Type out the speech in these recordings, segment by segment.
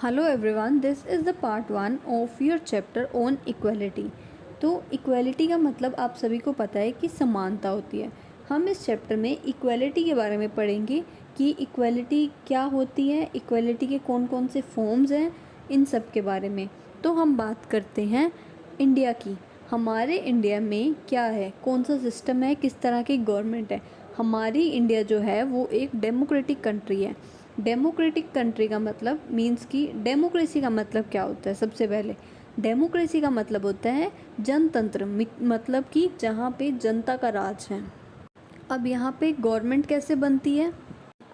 Hello everyone, this is the part 1 of your chapter on equality. तो equality का मतलब आप सभी को पता है कि समानता होती है। हम इस चैप्टर में इक्वलिटी के बारे में पढ़ेंगे कि इक्वलिटी क्या होती है, इक्वलिटी के कौन कौन से फॉर्म्स हैं, इन सब के बारे में। तो हम बात करते हैं इंडिया की। हमारे इंडिया में क्या है, कौन सा सिस्टम है, किस तरह की गवर्नमेंट है। हमारी इंडिया जो है वो एक डेमोक्रेटिक कंट्री है। डेमोक्रेटिक कंट्री का मतलब मीन्स कि डेमोक्रेसी का मतलब क्या होता है। सबसे पहले डेमोक्रेसी का मतलब होता है जनतंत्र, मतलब कि जहाँ पे जनता का राज है। अब यहाँ पे गवर्नमेंट कैसे बनती है,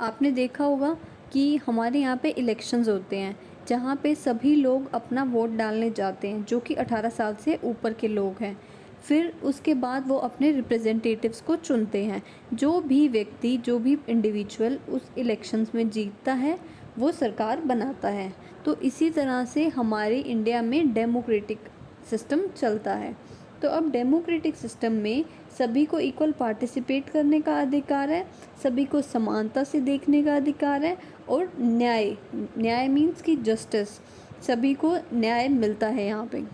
आपने देखा होगा कि हमारे यहाँ पे इलेक्शंस होते हैं जहाँ पे सभी लोग अपना वोट डालने जाते हैं, जो कि 18 साल से ऊपर के लोग हैं। फिर उसके बाद वो अपने रिप्रेजेंटेटिव्स को चुनते हैं। जो भी व्यक्ति, जो भी इंडिविजुअल उस इलेक्शंस में जीतता है वो सरकार बनाता है। तो इसी तरह से हमारे इंडिया में डेमोक्रेटिक सिस्टम चलता है। तो अब डेमोक्रेटिक सिस्टम में सभी को इक्वल पार्टिसिपेट करने का अधिकार है, सभी को समानता से देखने का अधिकार है, और न्याय मीन्स की जस्टिस, सभी को न्याय मिलता है। यहाँ पे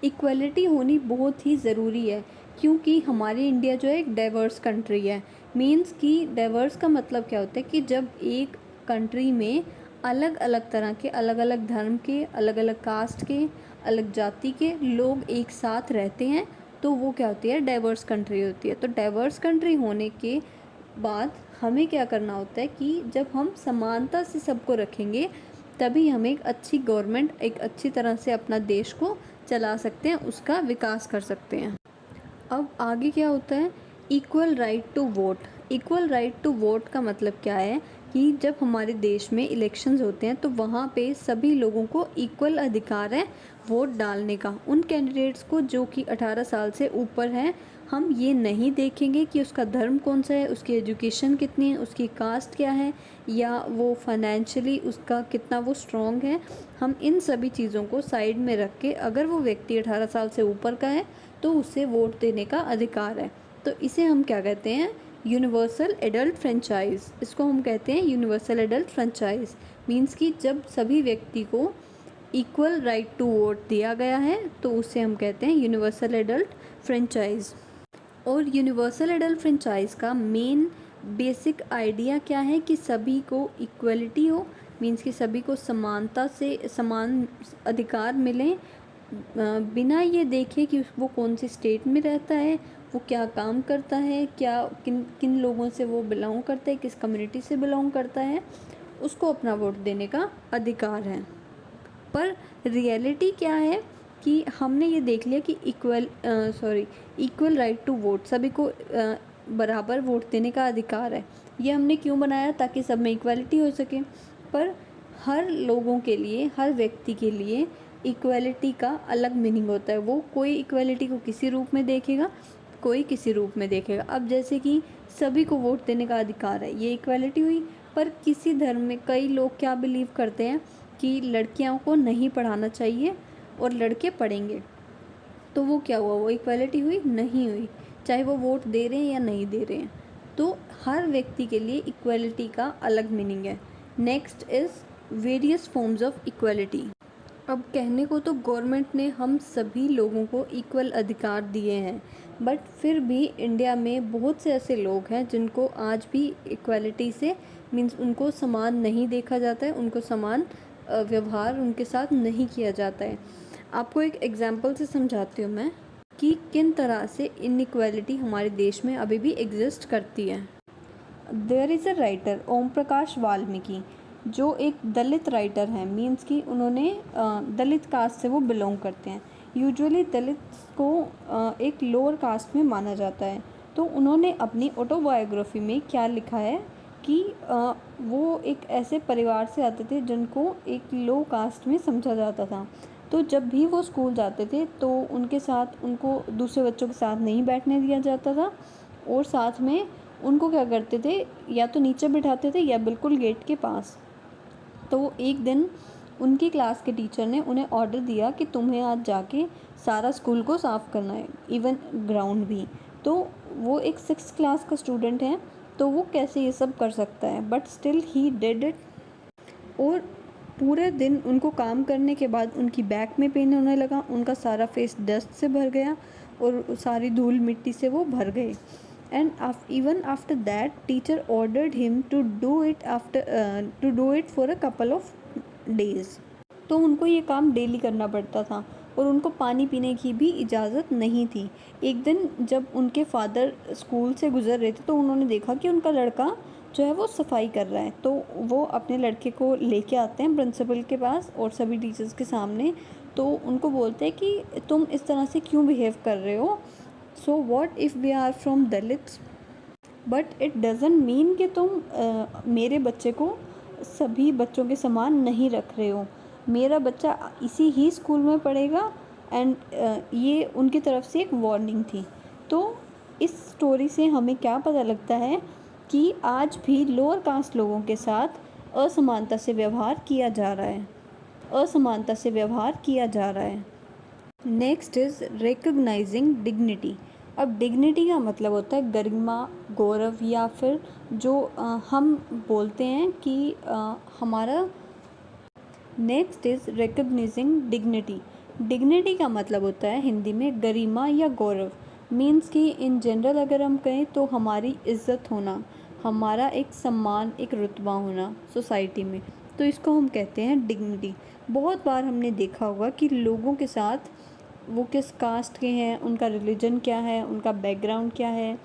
इक्वलिटी होनी बहुत ही ज़रूरी है, क्योंकि हमारी इंडिया जो है एक डाइवर्स कंट्री है। मीन्स कि डाइवर्स का मतलब क्या होता है कि जब एक कंट्री में अलग अलग तरह के, अलग अलग धर्म के, अलग अलग कास्ट के, अलग जाति के लोग एक साथ रहते हैं, तो वो क्या होती है, डाइवर्स कंट्री होती है। तो डाइवर्स कंट्री होने के बाद हमें क्या करना होता है कि जब हम समानता से सबको रखेंगे तभी हम एक अच्छी गवर्नमेंट, एक अच्छी तरह से अपना देश को चला सकते हैं, उसका विकास कर सकते हैं। अब आगे क्या होता है, equal right to vote. Equal right to vote का मतलब क्या है कि जब हमारे देश में इलेक्शंस होते हैं तो वहाँ पे सभी लोगों को इक्वल अधिकार है वोट डालने का। उन कैंडिडेट्स को जो कि 18 साल से ऊपर हैं, हम ये नहीं देखेंगे कि उसका धर्म कौन सा है, उसकी एजुकेशन कितनी है, उसकी कास्ट क्या है, या वो फाइनेंशियली उसका कितना वो स्ट्रॉन्ग है। हम इन सभी चीज़ों को साइड में रख के, अगर वो व्यक्ति 18 साल से ऊपर का है तो उसे वोट देने का अधिकार है। तो इसे हम क्या कहते हैं, यूनिवर्सल एडल्ट फ्रेंचाइज। इसको हम कहते हैं यूनिवर्सल एडल्ट फ्रेंचाइज। मीन्स कि जब सभी व्यक्ति को इक्वल राइट टू वोट दिया गया है तो उसे हम कहते हैं यूनिवर्सल एडल्ट फ्रेंचाइज। और यूनिवर्सल एडल्ट फ्रेंचाइज का मेन बेसिक आइडिया क्या है कि सभी को इक्वलिटी हो। मीन्स कि सभी को समानता से समान अधिकार मिलें, बिना ये देखे कि वो कौन सी स्टेट में रहता है, वो क्या काम करता है, क्या किन किन लोगों से वो बिलोंग करता है, किस कम्युनिटी से बिलोंग करता है, उसको अपना वोट देने का अधिकार है। पर रियलिटी क्या है कि हमने ये देख लिया कि इक्वल राइट टू वोट, सभी को बराबर वोट देने का अधिकार है। ये हमने क्यों बनाया, ताकि सब में इक्वलिटी हो सके। पर हर लोगों के लिए, हर व्यक्ति के लिए इक्वलिटी का अलग मीनिंग होता है। वो कोई इक्वलिटी को किसी रूप में देखेगा, कोई किसी रूप में देखेगा। अब जैसे कि सभी को वोट देने का अधिकार है, ये इक्वलिटी हुई। पर किसी धर्म में कई लोग क्या बिलीव करते हैं कि लड़कियों को नहीं पढ़ाना चाहिए और लड़के पढ़ेंगे, तो वो क्या हुआ, वो इक्वलिटी हुई? नहीं हुई, चाहे वो वोट दे रहे हैं या नहीं दे रहे हैं। तो हर व्यक्ति के लिए इक्वलिटी का अलग मीनिंग है। Next is various forms of equality. अब कहने को तो गवर्नमेंट ने हम सभी लोगों को इक्वल अधिकार दिए हैं, बट फिर भी इंडिया में बहुत से ऐसे लोग हैं जिनको आज भी इक्वलिटी से, मीन्स उनको समान नहीं देखा जाता है, उनको समान व्यवहार उनके साथ नहीं किया जाता है। आपको एक एग्जांपल से समझाती हूँ मैं कि किन तरह से इनइक्वालिटी हमारे देश में अभी भी एग्जिस्ट करती है। There is a writer Om Prakash Valmiki, जो एक दलित राइटर हैं। मीन्स कि उन्होंने दलित कास्ट से वो बिलोंग करते हैं। यूजुअली दलित को एक लोअर कास्ट में माना जाता है। तो उन्होंने अपनी ऑटोबायोग्राफी में क्या लिखा है कि वो एक ऐसे परिवार से आते थे जिनको एक लो कास्ट में समझा जाता था। तो जब भी वो स्कूल जाते थे तो उनके साथ, उनको दूसरे बच्चों के साथ नहीं बैठने दिया जाता था, और साथ में उनको क्या करते थे, या तो नीचे बिठाते थे या बिल्कुल गेट के पास। तो एक दिन उनकी क्लास के टीचर ने उन्हें ऑर्डर दिया कि तुम्हें आज जाके सारा स्कूल को साफ़ करना है, इवन ग्राउंड भी। तो वो एक 6th क्लास का स्टूडेंट है, तो वो कैसे ये सब कर सकता है, but still he did it. और पूरे दिन उनको काम करने के बाद उनकी बैक में पेन होने लगा, उनका सारा फेस डस्ट से भर गया और सारी धूल मिट्टी से वो भर गए। And even after that teacher ordered him to do it for a couple of days. तो उनको ये काम डेली करना पड़ता था और उनको पानी पीने की भी इजाज़त नहीं थी। एक दिन जब उनके फादर स्कूल से गुज़र रहे थे तो उन्होंने देखा कि उनका लड़का जो है वो सफाई कर रहा है। तो वो अपने लड़के को लेके आते हैं प्रिंसिपल के पास और सभी टीचर्स के सामने। तो उनको बोलते हैं कि तुम इस तरह से क्यों बिहेव कर रहे हो। So what if we are from Dalits, but it doesn't mean कि तुम मेरे बच्चे को सभी बच्चों के समान नहीं रख रहे हो। मेरा बच्चा इसी ही स्कूल में पढ़ेगा। एंड ये उनकी तरफ से एक वार्निंग थी। तो इस स्टोरी से हमें क्या पता लगता है कि आज भी लोअर कास्ट लोगों के साथ असमानता से व्यवहार किया जा रहा है, असमानता से व्यवहार किया जा रहा है। Next is recognising dignity. अब डिग्निटी का मतलब होता है गरिमा, गौरव, या फिर जो हम बोलते हैं कि हमारा। Next is recognising dignity. Dignity का मतलब होता है हिंदी में गरिमा या गौरव। मीन्स कि इन जनरल अगर हम कहें तो हमारी इज़्ज़त होना, हमारा एक सम्मान, एक रुतबा होना सोसाइटी में, तो इसको हम कहते हैं डिग्निटी। बहुत बार हमने देखा होगा कि लोगों के साथ वो किस कास्ट के हैं, उनका रिलीजन क्या है, उनका बैकग्राउंड क्या है,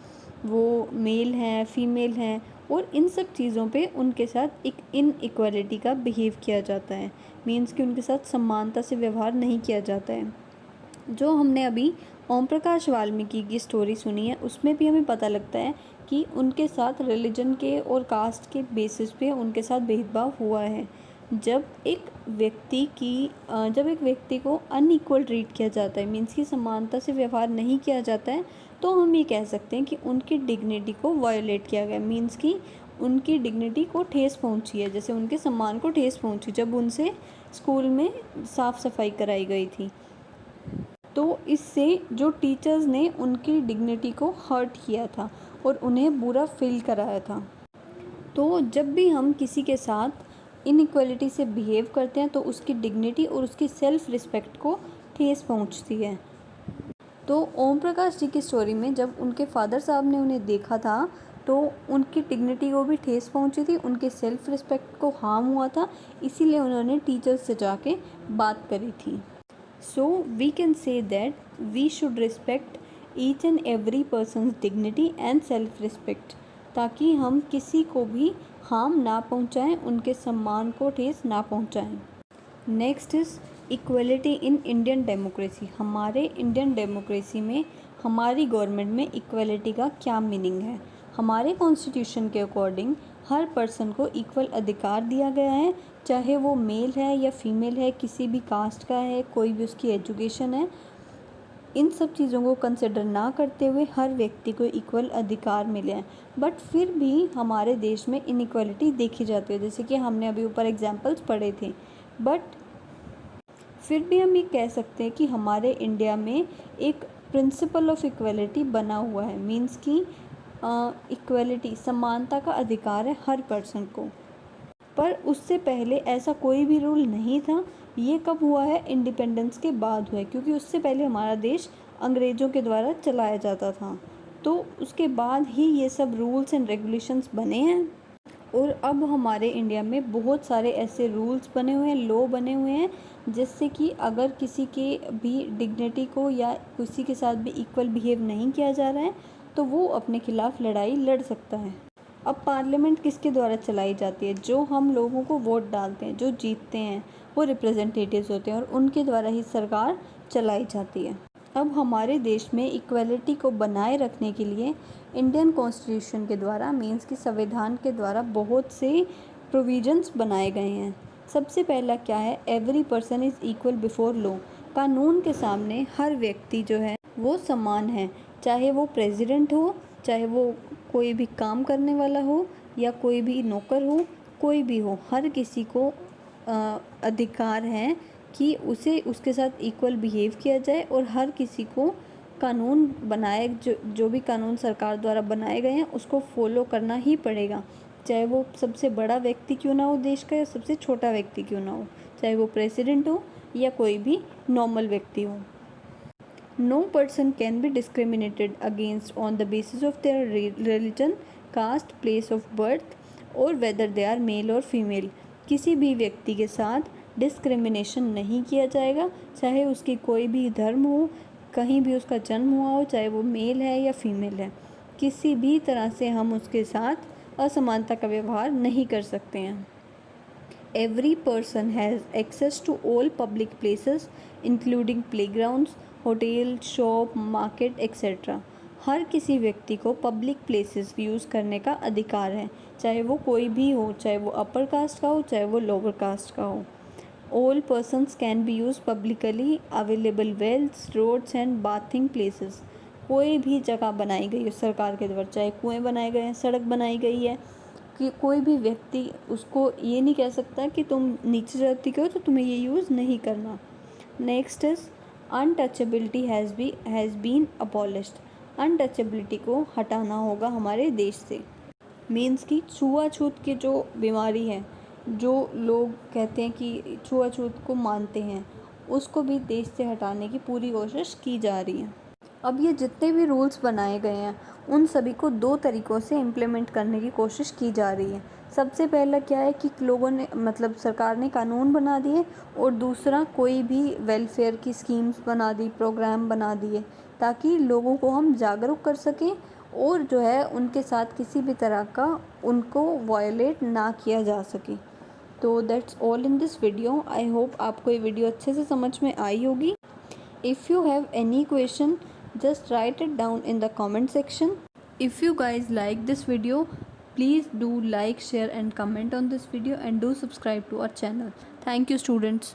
वो मेल हैं, फीमेल हैं, और इन सब चीज़ों पे उनके साथ एक इनइक्वालिटी का बिहेव किया जाता है। मीन्स कि उनके साथ समानता से व्यवहार नहीं किया जाता है। जो हमने अभी ओम प्रकाश वाल्मीकि की स्टोरी सुनी है उसमें भी हमें पता लगता है कि उनके साथ रिलीजन के और कास्ट के बेसिस पे उनके साथ भेदभाव हुआ है। जब एक व्यक्ति को अनइक्वल ट्रीट किया जाता है, मीन्स कि समानता से व्यवहार नहीं किया जाता है, तो हम ये कह सकते हैं कि उनकी डिग्निटी को वायोलेट किया गया। मीन्स कि उनकी डिग्निटी को ठेस पहुंची है, जैसे उनके सम्मान को ठेस पहुंची जब उनसे स्कूल में साफ़ सफाई कराई गई थी। तो इससे जो टीचर्स ने उनकी डिग्निटी को हर्ट किया था और उन्हें बुरा फील कराया था। तो जब भी हम किसी के साथ इनइक्वालिटी से बिहेव करते हैं तो उसकी डिग्निटी और उसकी सेल्फ रिस्पेक्ट को ठेस पहुंचती है। तो ओम प्रकाश जी की स्टोरी में जब उनके फादर साहब ने उन्हें देखा था तो उनकी डिग्निटी को भी ठेस पहुंची थी, उनके सेल्फ रिस्पेक्ट को हार्म हुआ था, इसीलिए उन्होंने टीचर्स से जाके बात करी थी। So we can say that we should respect each and every person's dignity and self respect, ताकि हम किसी को भी हार्म ना पहुंचाएं, उनके सम्मान को ठेस ना पहुंचाएं। Next is equality in Indian democracy. हमारे इंडियन डेमोक्रेसी में, हमारी गवर्नमेंट में इक्वलिटी का क्या मीनिंग है। हमारे कॉन्स्टिट्यूशन के अकॉर्डिंग हर पर्सन को इक्वल अधिकार दिया गया है, चाहे वो मेल है या फीमेल है, किसी भी कास्ट का है, कोई भी उसकी एजुकेशन है। इन सब चीज़ों को कंसिडर ना करते हुए हर व्यक्ति को इक्वल अधिकार मिले हैं। बट फिर भी हमारे देश में इनइक्वालिटी देखी जाती है, जैसे कि हमने अभी ऊपर एग्जांपल्स पढ़े थे। बट फिर भी हम ये कह सकते हैं कि हमारे इंडिया में एक प्रिंसिपल ऑफ इक्वलिटी बना हुआ है। मीन्स कि इक्वलिटी, समानता का अधिकार है हर पर्सन को। पर उससे पहले ऐसा कोई भी रूल नहीं था। ये कब हुआ है? इंडिपेंडेंस के बाद हुआ है, क्योंकि उससे पहले हमारा देश अंग्रेज़ों के द्वारा चलाया जाता था। तो उसके बाद ही ये सब रूल्स एंड रेगुलेशंस बने हैं। और अब हमारे इंडिया में बहुत सारे ऐसे रूल्स बने हुए हैं, लॉ बने हुए हैं, जिससे कि अगर किसी के भी डिग्निटी को या किसी के साथ भी इक्वल बिहेव नहीं किया जा रहा है तो वो अपने खिलाफ़ लड़ाई लड़ सकता है। अब पार्लियामेंट किसके द्वारा चलाई जाती है? जो हम लोगों को वोट डालते हैं, जो जीतते हैं, वो रिप्रेजेंटेटिव्स होते हैं और उनके द्वारा ही सरकार चलाई जाती है। अब हमारे देश में इक्वलिटी को बनाए रखने के लिए इंडियन कॉन्स्टिट्यूशन के द्वारा, मीन्स कि संविधान के द्वारा बहुत से प्रोविजंस बनाए गए हैं। सबसे पहला क्या है? Every person is equal before law. कानून के सामने हर व्यक्ति जो है वो समान है, चाहे वो प्रेसिडेंट हो, चाहे वो कोई भी काम करने वाला हो या कोई भी नौकर हो, कोई भी हो, हर किसी को अधिकार है कि उसे उसके साथ इक्वल बिहेव किया जाए और हर किसी को कानून बनाए जो भी कानून सरकार द्वारा बनाए गए हैं उसको फॉलो करना ही पड़ेगा। चाहे वो सबसे बड़ा व्यक्ति क्यों ना हो देश का या सबसे छोटा व्यक्ति क्यों ना हो, चाहे वो प्रेसिडेंट हो या कोई भी नॉर्मल व्यक्ति हो। No person can be discriminated against on the basis of their religion, caste, place of birth और whether they are male or female। किसी भी व्यक्ति के साथ डिस्क्रिमिनेशन नहीं किया जाएगा, चाहे उसकी कोई भी धर्म हो, कहीं भी उसका जन्म हुआ हो, चाहे वो मेल है या फीमेल है, किसी भी तरह से हम उसके साथ असमानता का व्यवहार नहीं कर सकते हैं। Every person has access to all public places including playgrounds, hotel, shop, market etcetera. हर किसी व्यक्ति को पब्लिक प्लेसेस यूज़ करने का अधिकार है, चाहे वो कोई भी हो, चाहे वो अपर कास्ट का हो, चाहे वो लोअर कास्ट का हो। All persons can be use publicly available wells, roads and bathing places. कोई भी जगह बनाई गई है सरकार के द्वारा, चाहे कुएँ बनाए गए हैं, सड़क बनाई गई है, कि कोई भी व्यक्ति उसको ये नहीं कह सकता कि तुम नीचे जाति के हो तो तुम्हें ये यूज़ नहीं करना। Next is untouchability has been abolished. Untouchability को हटाना होगा हमारे देश से। मीन्स कि छुआछूत की जो बीमारी है, जो लोग कहते हैं कि छुआछूत को मानते हैं, उसको भी देश से हटाने की पूरी कोशिश की जा रही है। अब ये जितने भी रूल्स बनाए गए हैं उन सभी को 2 तरीक़ों से इम्प्लीमेंट करने की कोशिश की जा रही है। सबसे पहला क्या है कि लोगों ने मतलब सरकार ने कानून बना दिए, और दूसरा कोई भी वेलफेयर की स्कीम्स बना दी, प्रोग्राम बना दिए, ताकि लोगों को हम जागरूक कर सकें और जो है उनके साथ किसी भी तरह का उनको वायलेट ना किया जा सके। तो that's all in this video. I hope आपको ये वीडियो अच्छे से समझ में आई होगी। If you have any question, just write it down in the comment section. If you guys like this video, please do like, share and comment on this video, and do subscribe to our channel. Thank you students.